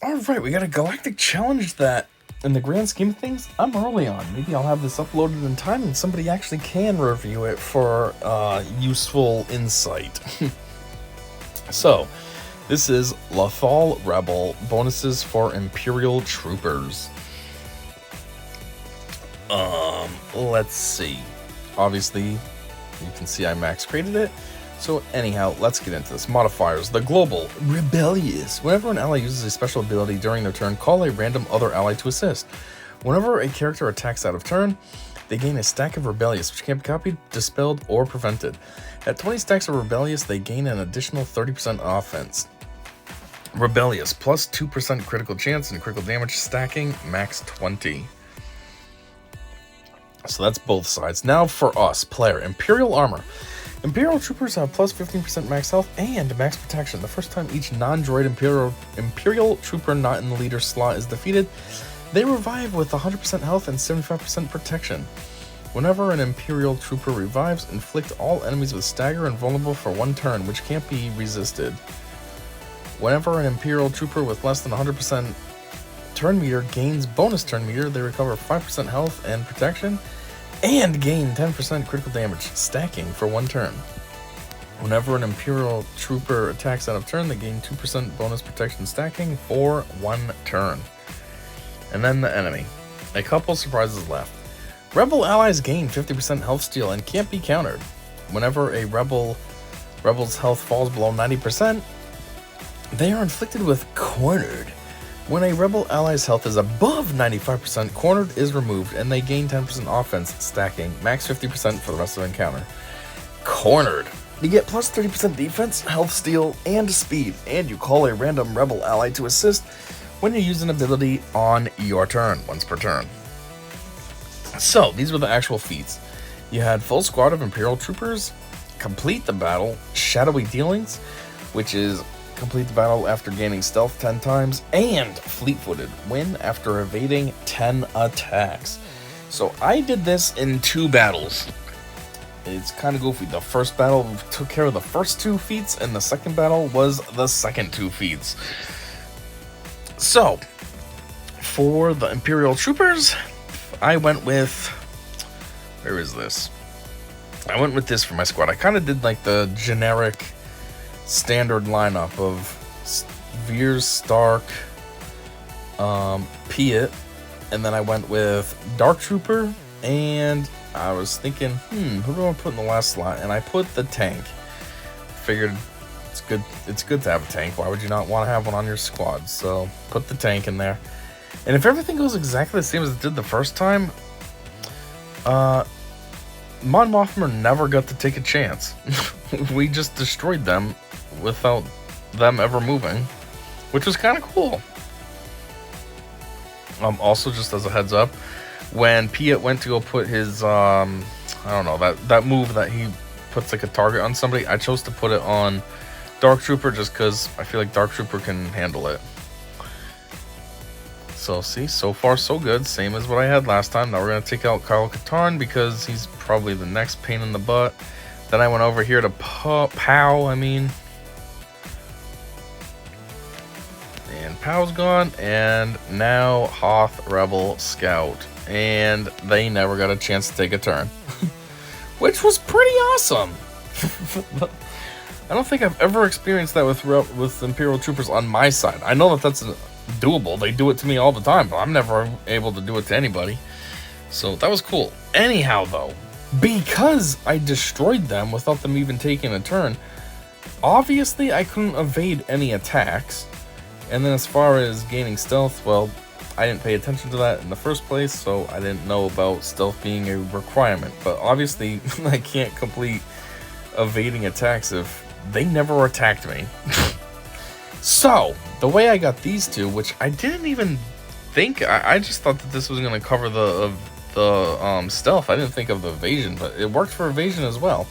Alright, we got a Galactic challenge that, in the grand scheme of things, I'm early on. Maybe I'll have this uploaded in time and somebody actually can review it for useful insight. So, this is Lothal Rebel bonuses for Imperial troopers. Let's see. Obviously, you can see I max created it. So anyhow, let's get into this. Modifiers. The global. Rebellious. Whenever an ally uses a special ability during their turn, call a random other ally to assist. Whenever a character attacks out of turn, they gain a stack of Rebellious, which can't be copied, dispelled, or prevented. At 20 stacks of Rebellious, they gain an additional 30% offense. Rebellious, plus 2% critical chance and critical damage stacking, max 20. So that's both sides. Now for us, player. Imperial armor. Imperial troopers have plus 15% max health and max protection. The first time each non-droid Imperial trooper not in the leader slot is defeated, they revive with 100% health and 75% protection. Whenever an Imperial trooper revives, inflict all enemies with stagger and vulnerable for 1 turn, which can't be resisted. Whenever an Imperial trooper with less than 100% turn meter gains bonus turn meter, they recover 5% health and protection, and gain 10% critical damage, stacking for 1 turn. Whenever an Imperial trooper attacks out of turn, they gain 2% bonus protection stacking for 1 turn. And then the enemy. A couple surprises left. Rebel allies gain 50% health steal and can't be countered. Whenever a rebel's health falls below 90%, they are inflicted with cornered. When a rebel ally's health is above 95%, cornered is removed and they gain 10% offense, stacking, max 50% for the rest of the encounter. Cornered. You get plus 30% defense, health steal, and speed, and you call a random rebel ally to assist when you use an ability on your turn, once per turn. So, these were the actual feats. You had full squad of Imperial troopers, complete the battle, shadowy dealings, which is complete the battle after gaining stealth 10 times, and fleet-footed, win after evading 10 attacks. So I did this in 2 battles. It's kind of goofy. The first battle took care of the first 2 feats, and the second battle was the second 2 feats. So, for the Imperial troopers, I went with... where is this? I went with this for my squad. I kind of did like the generic standard lineup of Veers, Stark, Piet, and then I went with Dark Trooper, and I was thinking, who do I put in the last slot? And I put the tank. Figured it's good to have a tank. Why would you not want to have one on your squad? So put the tank in there. And if everything goes exactly the same as it did the first time, Mon Mothma never got to take a chance. We just destroyed them without them ever moving, which was kind of cool. Also, just as a heads up, when Piet went to go put his I don't know, that move that he puts like a target on somebody, I chose to put it on Dark Trooper just because I feel like Dark Trooper can handle it. So see, so far so good, same as what I had last time. Now we're going to take out Kyle Katarn because he's probably the next pain in the butt. Then I went over here to Pow, and Pow's gone, and now Hoth Rebel Scout, and they never got a chance to take a turn, which was pretty awesome. I don't think I've ever experienced that with Imperial troopers on my side. I know that that's doable. They do it to me all the time, but I'm never able to do it to anybody. So that was cool. Anyhow, though, because I destroyed them without them even taking a turn, obviously I couldn't evade any attacks. And then as far as gaining stealth, well, I didn't pay attention to that in the first place, so I didn't know about stealth being a requirement. But obviously, I can't complete evading attacks if they never attacked me. So, the way I got these 2, which I didn't even think, I just thought that this was going to cover the stealth. I didn't think of the evasion, but it worked for evasion as well.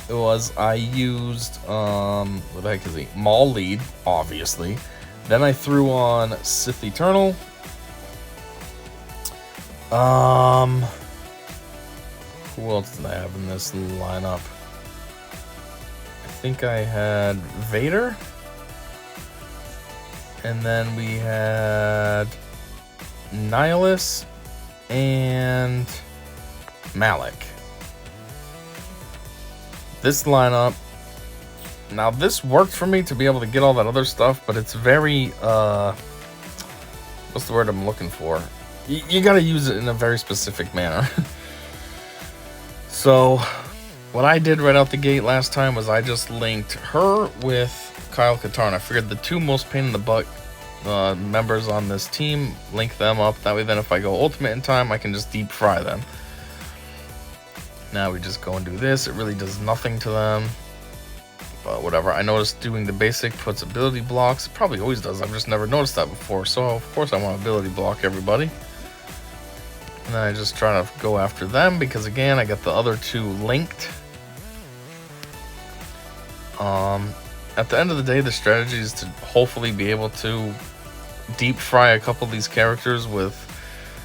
It was, I used, what the heck is he? Maul lead, obviously. Then I threw on Sith Eternal. Who else did I have in this lineup? I think I had Vader. And then we had Nihilus and Malik. This lineup, now this worked for me to be able to get all that other stuff, but it's very, what's the word I'm looking for? You gotta use it in a very specific manner. So, what I did right out the gate last time was I just linked her with Kyle Katarn. I figured the two most pain in the butt members on this team, link them up. That way then if I go ultimate in time, I can just deep fry them. Now we just go and do this. It really does nothing to them. But whatever. I noticed doing the basic puts ability blocks. It probably always does. I've just never noticed that before. So of course I want ability block everybody. And then I just try to go after them because again, I got the other two linked. At the end of the day, the strategy is to hopefully be able to deep fry a couple of these characters with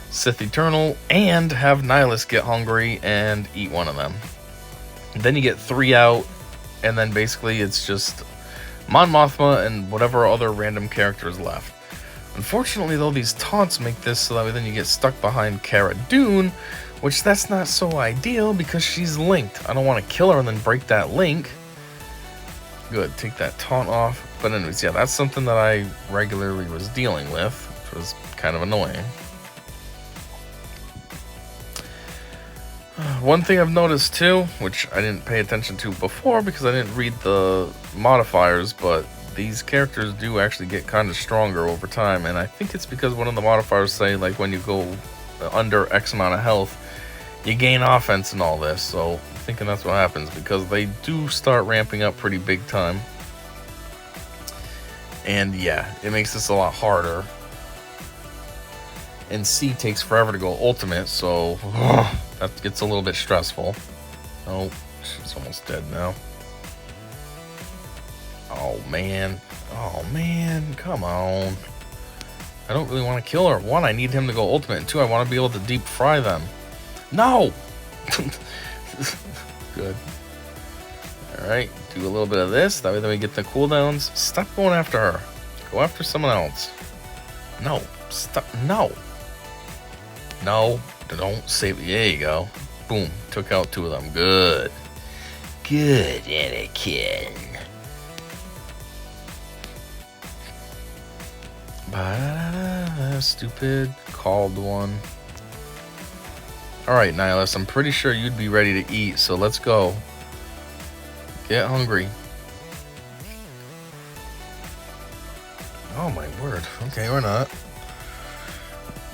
Sith Eternal and have Nihilus get hungry and eat one of them. Then you get 3 out, and then basically it's just Mon Mothma and whatever other random characters left. Unfortunately though, these taunts make this so that way then you get stuck behind Cara Dune, which that's not so ideal because she's linked. I don't want to kill her and then break that link. Good, take that taunt off. But anyways, yeah, that's something that I regularly was dealing with, which was kind of annoying. One thing I've noticed too, which I didn't pay attention to before because I didn't read the modifiers, but these characters do actually get kind of stronger over time, and I think it's because one of the modifiers say like when you go under X amount of health, you gain offense and all this, so I'm thinking that's what happens because they do start ramping up pretty big time. And yeah, it makes this a lot harder. And C takes forever to go ultimate, so that gets a little bit stressful. Oh, she's almost dead now. Oh man, come on. I don't really want to kill her. 1, I need him to go ultimate, and 2, I want to be able to deep fry them. No! Good. Alright, do a little bit of this, that way then we get the cooldowns. Stop going after her. Go after someone else. No, stop, no. No, don't save it. There you go. Boom, took out 2 of them. Good. Good, Anakin. Stupid called one. Alright, Nihilus, I'm pretty sure you'd be ready to eat, so let's go. Get hungry. Oh my word. Okay, we're not.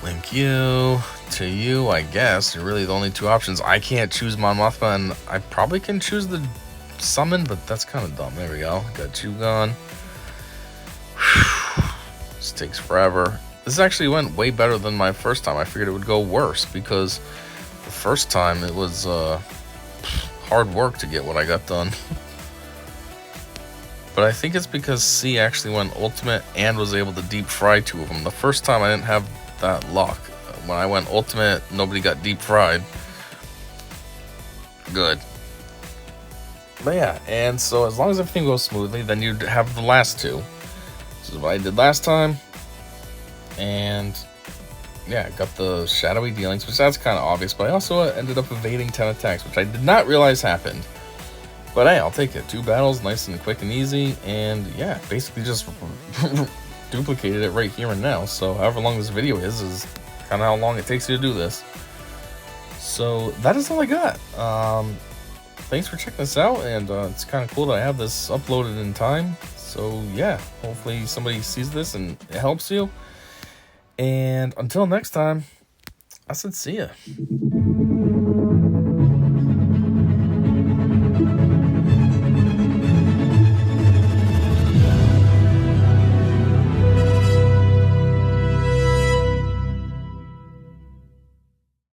Link you to you, I guess. You're really the only 2 options. I can't choose Mon Mothma, and I probably can choose the summon, but that's kind of dumb. There we go. Got you gone. This takes forever. This actually went way better than my first time. I figured it would go worse because the first time it was hard work to get what I got done. But I think it's because C actually went ultimate and was able to deep fry 2 of them. The first time I didn't have that luck. When I went ultimate, nobody got deep fried. Good. But yeah, and so as long as everything goes smoothly, then you'd have the last 2. This is what I did last time. And yeah, got the shadowy dealings, which that's kind of obvious, but I also ended up evading 10 attacks, which I did not realize happened. But hey, I'll take it. 2 battles, nice and quick and easy, and yeah, basically just duplicated it right here and now. So however long this video is kind of how long it takes you to do this. So that is all I got. Thanks for checking this out, and it's kind of cool that I have this uploaded in time. So yeah, hopefully somebody sees this and it helps you. And until next time, I said see ya.